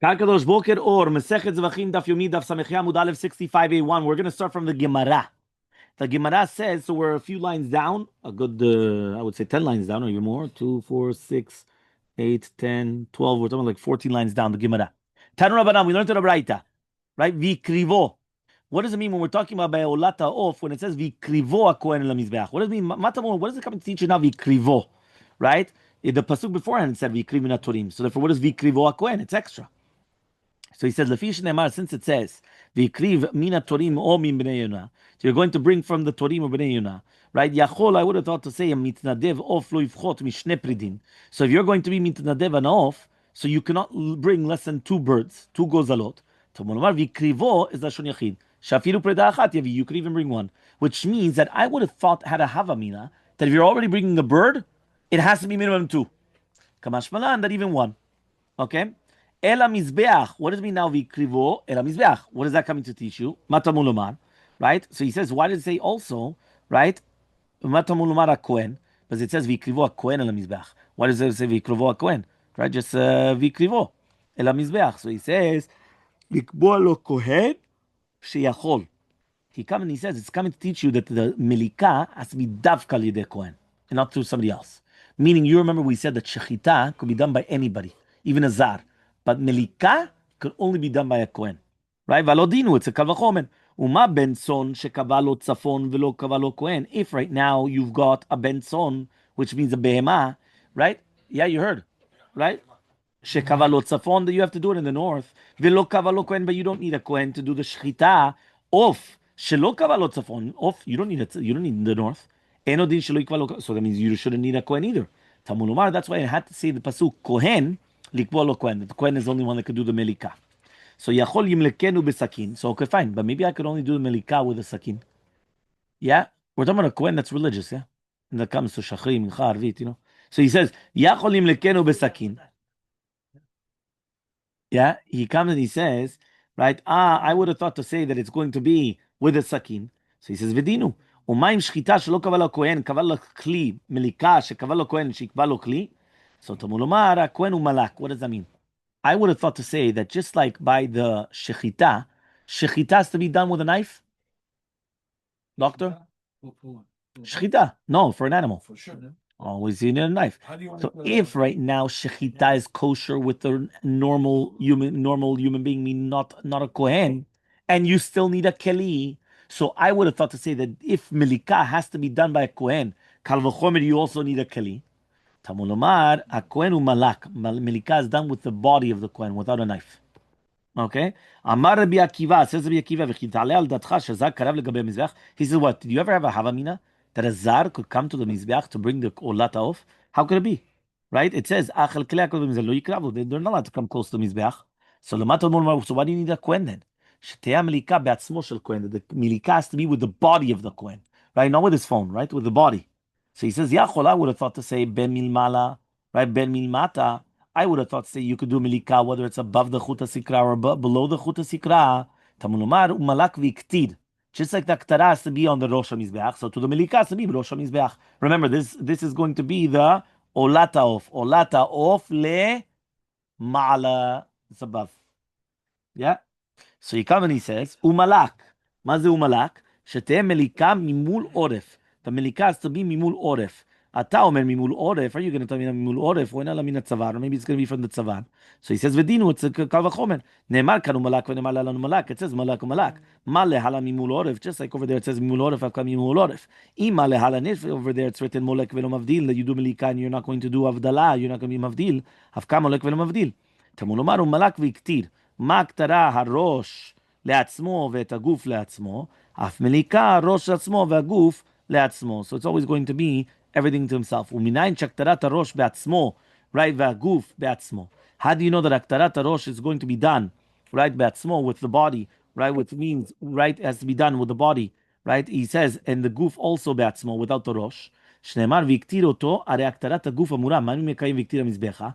Kakadosh Boker or Masechet Zevachim Daf Yomi Daf Samechia Amud Aleph 65a1. We're going to start from the Gemara. The Gemara says, so we're a few lines down, a good, I would say 10 lines down, or even more. 2, 4, 6, 8, 10, 12. We're talking like 14 lines down, the Gemara. Tanu Rabbanan, we learned to the Braita, right? Vikrivo. What does it mean when we're talking about Be'olata off, when it says Vikrivo HaKohen El HaMizbeach? What does it mean? Matamon, what does it come to teach you now, Vikrivo? Right? The Pasuk beforehand said Vikriv Min HaTorim. So therefore, what is Vikrivo HaKohen? It's extra. So he says, Lefish Ne'emar, since it says, V'ikriv mina Torim o min bnei Yonah. So you're going to bring from the Torim or bnei Yonah. Right? Yachol, I would have thought to say, mitnadev off lo yivchot mishne pridin. So if you're going to be mitnadev and off, so you cannot bring less than 2 birds, 2 gozalot. Tomolomar v'ikrivo is lashon yachid. Shafiru preda achat yavi, you could even bring one. Which means that I would have thought, had a havamina, that if you're already bringing a bird, it has to be minimum 2. Kamash malan, that even 1. Okay? Ela mizbeach. What does it mean now? Vikrivo ela mizbeach. What is that coming to teach you? Matamulumar, right? So he says, why does it say also, right? Matamulumar hakohen, because it says vikrivo hakohen ela mizbeach. Why does it say vikrivo hakohen? Right? Just vikrivo ela mizbeach. So he says, likboa lo kohen sheyachol. He comes and he says it's coming to teach you that the melika has to be davka lidei kohen and not through somebody else. Meaning, you remember we said that shechita could be done by anybody, even a zar. But melika could only be done by a kohen, right? Valodinu, it's a kal vachomer. Uma benson shekava lo tzafon velo kava lo kohen. If right now you've got a benson, which means a behema, right? Yeah, you heard, right? Shekava lo tzafon, that you have to do it in the north. Velo kava lo kohen, but you don't need a kohen to do the shechita. Off shelo kava lo tzafon. Off, you don't need it. You don't need the north. Enodin shelo ikva lo. So that means you shouldn't need a kohen either. Tamulumar. That's why I had to say the pasuk kohen. Likbo lo kohen. The kohen is the only one that could do the melika. So yachol yimlekenu besakin. So okay, fine, but maybe I could only do the melika with a sakin. Yeah, we're talking about a kohen that's religious. Yeah, and that comes to shachrim, mincha, arvit, you know. So he says yachol yimlekenu besakin. Yeah, he comes and he says, right? I would have thought to say that it's going to be with a sakin. So he says vedinu. Umayim shchita shelo kaval lo kohen kaval lo kli melika shekaval lo kohen shikva lo kli. So tamulomar kohen umalak. What does that mean? I would have thought to say that just like by the shechita has to be done with a knife. Doctor? Shechita. No, for an animal. For sure. Always you need a knife. So if right now shechita is kosher with the normal human being, meaning not a kohen, and you still need a keli. So I would have thought to say that if melika has to be done by a kohen, kal v'chomer, you also need a keli. Tamulomar, a kohen malak. Melika is done with the body of the kohen, without a knife. Okay? Amar Rabbi Akiva, says Rabbi Akiva, v'chitale al datcha shazar karav legabe mizbeach. He says, what? Did you ever have a havamina that a zar could come to the mizbeach to bring the olata off? How could it be? Right? It says, achal klei hakol b'mizbeach lo yikravu. They're not allowed to come close to the mizbeach. So why do you need a kohen then? Shetei melika be'atzmo shel kohen. The melika has to be with the body of the kohen, right? Not with his phone, right? With the body. So he says, Yachol, I would have thought to say ben milmala, right? Ben milmata. I would have thought to say you could do milika whether it's above the chuta sikra or below the chuta sikra. Tamulumar umalak v'iktir. Just like the ktara has to be on the rosh hamizbeach, so to the milika has to be rosh hamizbeach. Remember, this is going to be the olata off le ma'ala. It's above. Yeah. So he comes and he says umalak. Maze umalak. Sheteh melika mimul oref. The melika has to be mimul oref. Ata omer mimul oref. Are you going to tell me mimul oref? Why not lamina tzavar? Or maybe it's going to be from the tzavar. So he says vedinu. It's a kal vachomer. Ne'emar kan umalak v'ne'emar lan umalak. It says malak umalak. Male hala mimul oref. Just like over there it says mimul oref. Akam mimul oref. Imale hala nif. Over there it's written molek v'lo mavdil. That you do melika and you're not going to do avdala. You're not going to be mavdil. Hafka molek v'lo mavdil. Tamulomar umalak v'iktir. Ma ktara harosh לעצמו ואת הגוף לעצמו, אף מליקה, ראש עצמו והגוף לעצמו. So it's always going to be everything to himself. ומניין שהקטרת הראש בעצמו, right, והגוף בעצמו. How do you know that הקטרת הראש is going to be done, right, בעצמו, with the body, right, which means, right, has to be done with the body, right? He says, and the גוף also בעצמו, without the ראש. שנאמר והקטיר אותו, הרי הקטרת הגוף אמורה, מה אני מקיים והקטיר המזבחה?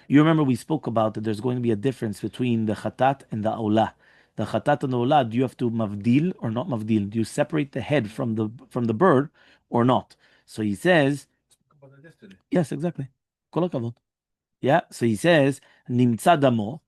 You remember we spoke about that there's going to be a difference between the chatat and the olah. The chatat and the olah, do you have to mavdil or not mavdil? Do you separate the head from the bird or not? So he says, yes, exactly. Kol hakavod. Yeah, so he says, Nimtza damo,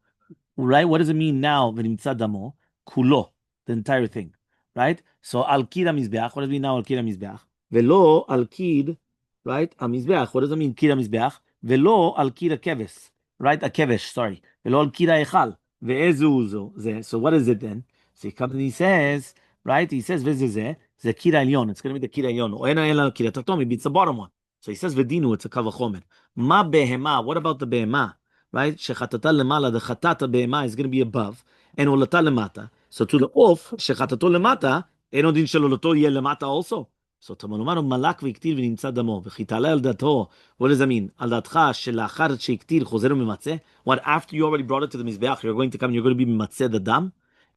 right? What does it mean now, V'nimtza damo? Kulo, the entire thing, right? So al kid mizbeach, what does it mean now, al kid mizbeach? Velo al kid, right? Mizbeach, what does it mean, kid mizbeach? Velo al kid keves, right? A kevesh, sorry. Velo al kid hechal, ve'ezu uzo, ze. So what is it then? So he comes and he says, right? He says, ve'zeh, ze kid elyon. It's going to be the kid elyon. O ena ela kid tatomi, it's the bottom one. So he says, vedinu, it's a kavachomer. Ma behema, what about the behema? Right? Shechatata lemala, the chatata behema is going to be above, and olata lemata. So to the off, shechatato lemata, eno din shelolato yeh lemata also. So תמנומנו מלאק והקטיר ונמצא דמו, וכיתעלה על דתו, what does that mean? על דתך שלאחר שהקטיר חוזר וממצה? What, after you already brought it to the מזבח, you're going to come and you're going to be ממצה the דם?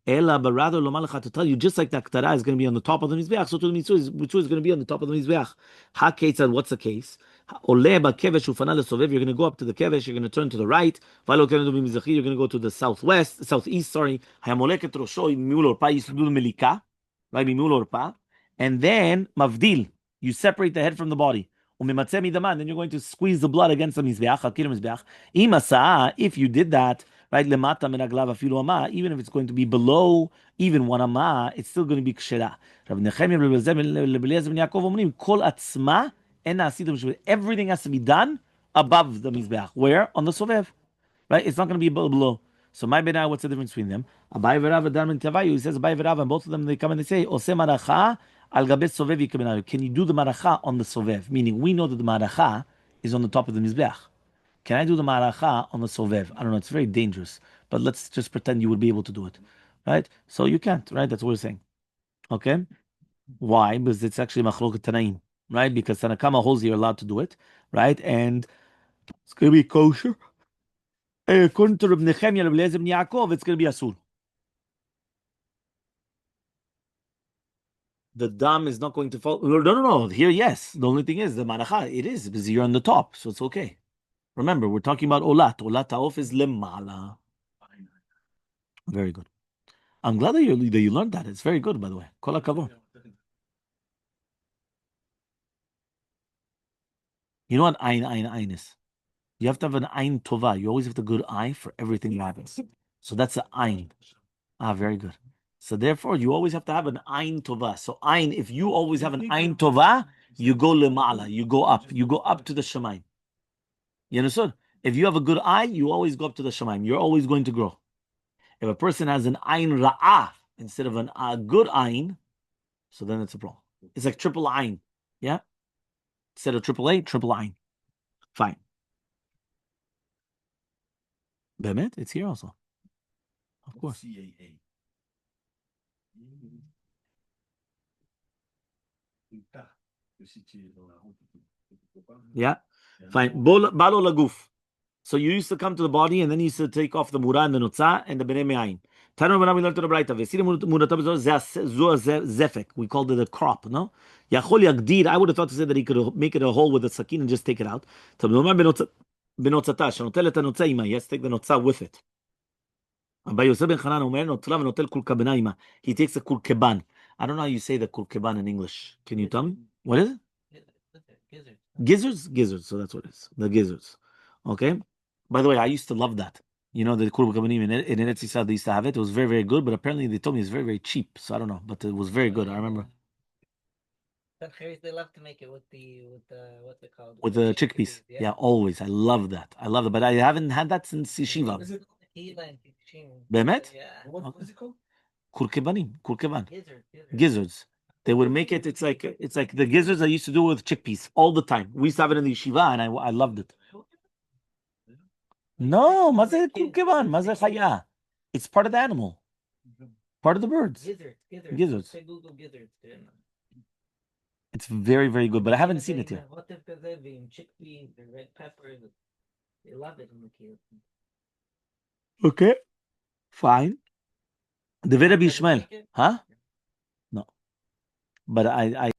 אלא, but rather לומר לך to tell you, just like the הקטרה is going to be on the top of the מזבח, so to the mitzvah is going to be on the top of the מזבח. הכיצד, what's the case? עולה בכבש ופנה לסובב, you're going to go up to the כבש, you're going to turn to the right, ולא כן במזרחי, you're going to go to the southeast, sorry, היה מולק את ראשו ממול עורפה, יסודו מליקה, right, ממול עורפה, and then mavdil, you separate the head from the body. Umimatzeh midaman, then you're going to squeeze the blood against the mizbeach, hakir mizbeach. Imasa, if you did that, right, lemata min aglav afilu ama, even if it's going to be below even one ama, it's still going to be kshera. Rabbi Nechemia, Rabbi Eliezer ben Yaakov omrim, kol atzma en na'asitem shvet. Everything has to be done above the mizbeach. Where? On the sovev. Right? It's not going to be below. So my benai, what's the difference between them? Abai v'Rav Adam and Tavayu. He says Abai v'Rav, and both of them they come and they say Ose maracha al gabe sovev yikabenayu. Can you do the maracha on the sovev? Meaning we know that the maracha is on the top of the mizbeach. Can I do the maracha on the sovev? I don't know. It's very dangerous, but let's just pretend you would be able to do it, right? So you can't, right? That's what we're saying. Okay. Why? Because it's actually machloket tanaim, right? Because Tanakama holds you're allowed to do it, right? And it's going to be kosher. According to Rabbi Nechemia, Rabbi Eliezer ben Yaakov, it's going to be asur. The dam is not going to fall. No. Here, yes. The only thing is the maracha. It is because you're on the top, so it's okay. Remember, we're talking about olat. Olat taof is lemala. Very good. I'm glad that you learned that. It's very good, by the way. Kol hakavod. You know what ayin is? You have to have an ayin tova. You always have the good eye for everything that happens. So that's the ayin. Very good. So therefore, you always have to have an ayin tova. So ayin, if you always have an ayin tova, you go lemala, you go up to the shamayim. You understood? If you have a good eye, you always go up to the shamayim. You're always going to grow. If a person has an ayin ra'ah instead of a good ayin, so then it's a problem. It's like triple ayin. Yeah? Instead of triple A, triple ayin. Fine. Bemet, it's here also. Of course. CAA. Yeah, fine. Balo laguf. So you used to come to the body and then you used to take off the mura and the nutza and the bnei me'ayin. Tanu we learned to the brayta. Zefek. We called it a crop, no? Yachol yagdir. I would have thought to say that he could make it a hole with a sakin and just take it out. Benotzata. Shanotel et hanotza ima. Yes, take the notza with it. Rabbi Yosef ben Chanan omer notla v'notel kulkabena ima. He takes a kulkeban. I don't know how you say the kulkeban in English. Can you tell me? What is it? Gizzards. So that's what it is. The gizzards. Okay. By the way, I used to love that. You know, the kurba kabanim in Eretz Yisrael, they used to have it. It was very, very good, but apparently they told me it's very, very cheap. So I don't know, but it was very good. I remember. They love to make it with the what's it called? With the chickpeas. Yeah, always. I love that. But I haven't had that since yeshiva. Bemet? Yeah. What is it called? Kurkeban. Gizzards. They would make it. It's like the gizzards I used to do with chickpeas all the time. We used to have it in the yeshiva, and I loved it. No, mazeh kurkeban, mazeh chaya. It's part of the animal, part of the birds. Gizzards. It's very, very good, but I haven't seen it here. Chickpeas, the red peppers, they love it in the kids. Okay, fine. The Rabbi Ishmael, huh? No, but I.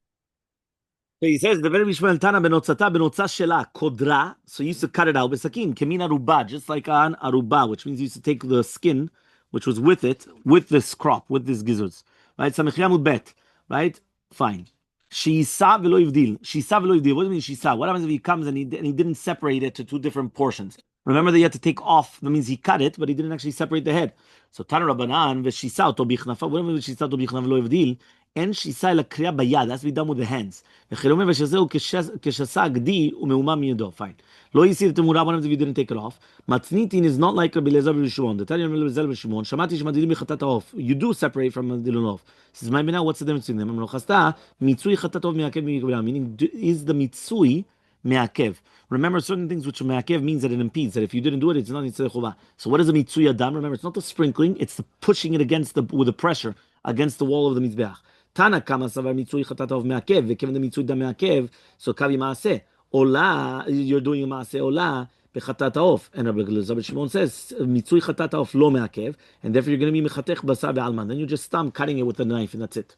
So he says the Rabbi Ishmael Tana benotzata benotza shela kodra. So you used to cut it out besakin kemin aruba, just like an aruba, which means you used to take the skin, which was with it, with this crop, with these gizzards, right? Samechiyamud bet, right? Fine. Shisa velo ivdil. Shisa velo ivdil. What do you mean shisa? What happens if he comes and he didn't separate it to two different portions? Remember that you had to take off. That means he cut it, but he didn't actually separate the head. So Tana Rabbanan v'shisa oto bichnaf. Whatever v'shisa oto bichnaf lo yevdil. En shisa la kriya bayad. Has to be done with the hands. V'chilome v'shazeu keshasa gdi umeuma miyado. Fine. Lo yisir temura. One of them if you didn't take it off. Matnitin is not like Rabbi Elazar v'Shimon. The Tanya Rabbi Elazar v'Shimon. Shamati shmadilim b'chatat off. You do separate from the dilun off. Says my mina. What's the difference between them? Chasta mitzui chatat off mi'akev mi'ikabel. Meaning is the mitzui me'akev. Remember, certain things which me'akev means that it impedes, that if you didn't do it, it's not nitzeh chova. So what is a mitzui adam? Remember, it's not the sprinkling, it's the pushing it against with the pressure against the wall of the mizbeach. Tana kama savar mitzui chatata of me'akev, ve'keven the mitzui dam me'akev, so kavi maaseh. Ola, you're doing a maaseh ola, bechatata of. And Rabbi Shimon says, mitzui chatata of lo me'akev, and therefore you're going to be mechatech basar be'alman. Then you just stop cutting it with a knife, and that's it.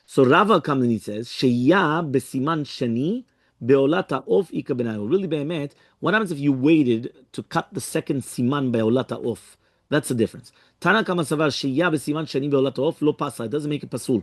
So Rava comes and he says, Sheya besiman sheni beolata of ika benayu. Really, be'emet, what happens if you waited to cut the second siman beolata of? That's the difference. Tana kama savar sheya besiman sheni beolata of lo pasa. It doesn't make it pasul.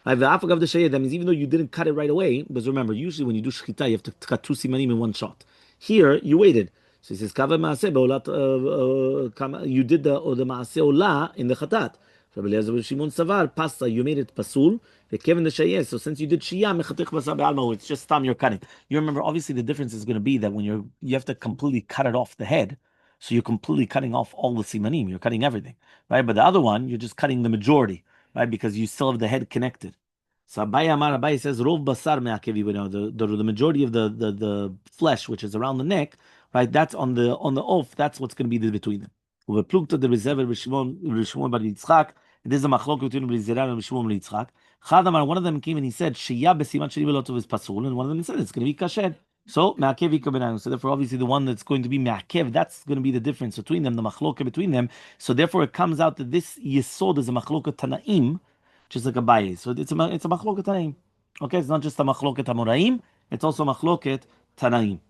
Right? Ve'afagav the sheya. That means even though you didn't cut it right away, because remember, usually when you do shchita, you have to cut two simanim in one shot. Here, you waited. So he says, Kava maaseh beolata. You did the maaseh ola in the chatat. Rabbi Elazar Shimon Savar, pasta, you made it pasul. Kevin the shayeh. So since you did shiyah, mechatich basa be'alma, it's just stam you're cutting. You remember, obviously, the difference is going to be that when you have to completely cut it off the head, so you're completely cutting off all the simanim. You're cutting everything, right? But the other one, you're just cutting the majority, right? Because you still have the head connected. So Abai says, Rov basar me'akev the majority of the flesh, which is around the neck, right? That's on the off. That's what's going to be between them. Uveplukta the reserve Rishmon bar Yitzchak. This is a machlok between Rabbi Zera and Shmuel and Yitzchak. Chadamar, one of them came and he said, "Sheya besiman sheni belotov is pasul," and one of them said it's going to be kasher. So me'akev ikabenayim. So therefore, obviously, the one that's going to be me'akev, that's going to be the difference between them, the machlok between them. So therefore, it comes out that this yesod is a machlok tanaim, just like a baye. So it's a machlok tanaim. Okay, it's not just a machlok amoraim; it's also a machlok tanaim.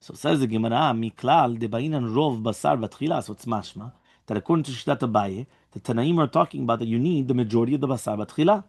So says the Gemara, Miklal debainan rov basar batchila. So it's mashma that according to Shittat Abaye, the Tanaim are talking about that you need the majority of the basar batchila.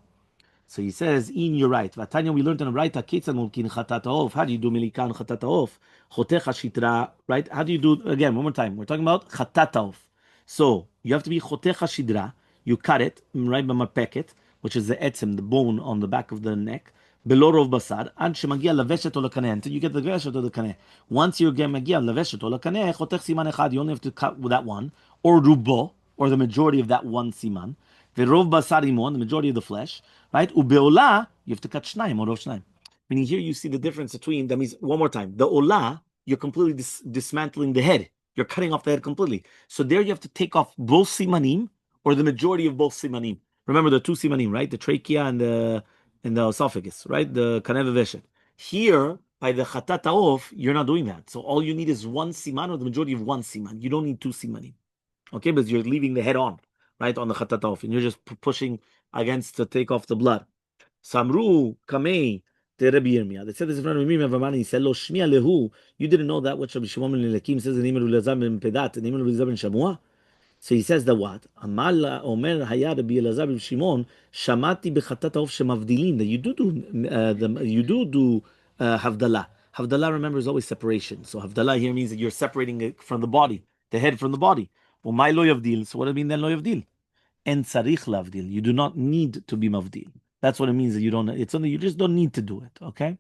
So he says, in you're right. Vatanya, we learned in a right, Ketzan mulkin chatata of. How do you do milikan chatata of? Chotecha shitra, right? How do you do, again, one more time. We're talking about chatata of. So you have to be chotecha shidra. You cut it, right, b'mapeket, which is the etzem, the bone on the back of the neck. Below rov basar, ad shemagia laveshet o lakaneh, until you get the veshet o lakaneh. Once you get magia laveshet o lakaneh, chotech siman echad, you only have to cut with that one, or rubo, or the majority of that one siman. Verov basar imon, the majority of the flesh, right? Ubeola, you have to cut shnaim or rov shnaim. Meaning here you see the difference between, that means, one more time, the ola, you're completely dismantling the head. You're cutting off the head completely. So there you have to take off both simanim, or the majority of both simanim. Remember the two simanim, right? The trachea and the esophagus, right? The kanev veshet. Here, by the chatata off, you're not doing that. So all you need is one siman or the majority of one siman. You don't need two simanim. Okay, but you're leaving the head on, right, on the chatata off, and you're just pushing against to take off the blood. Samru kamei te Rabbi Yirmiyah. They said this in front of me. He said, "Lo shmiya lehu." You didn't know that what Rabbi Shimon ben Lekim says in Imru Lazar ben Pedat and Imru Lazar ben Shamua. So he says that what? Amal Omer Hayad Rabbi Elazar ben Shimon Shamati bechatata of shemavdilin. That you do havdalah. Havdalah, remember, is always separation. So havdalah here means that you're separating it from the body, the head from the body. Umay lo yavdil. So what does it mean then lo yavdil? En tzarich lavdil. You do not need to be mavdil. That's what it means that you don't. It's only you just don't need to do it. Okay.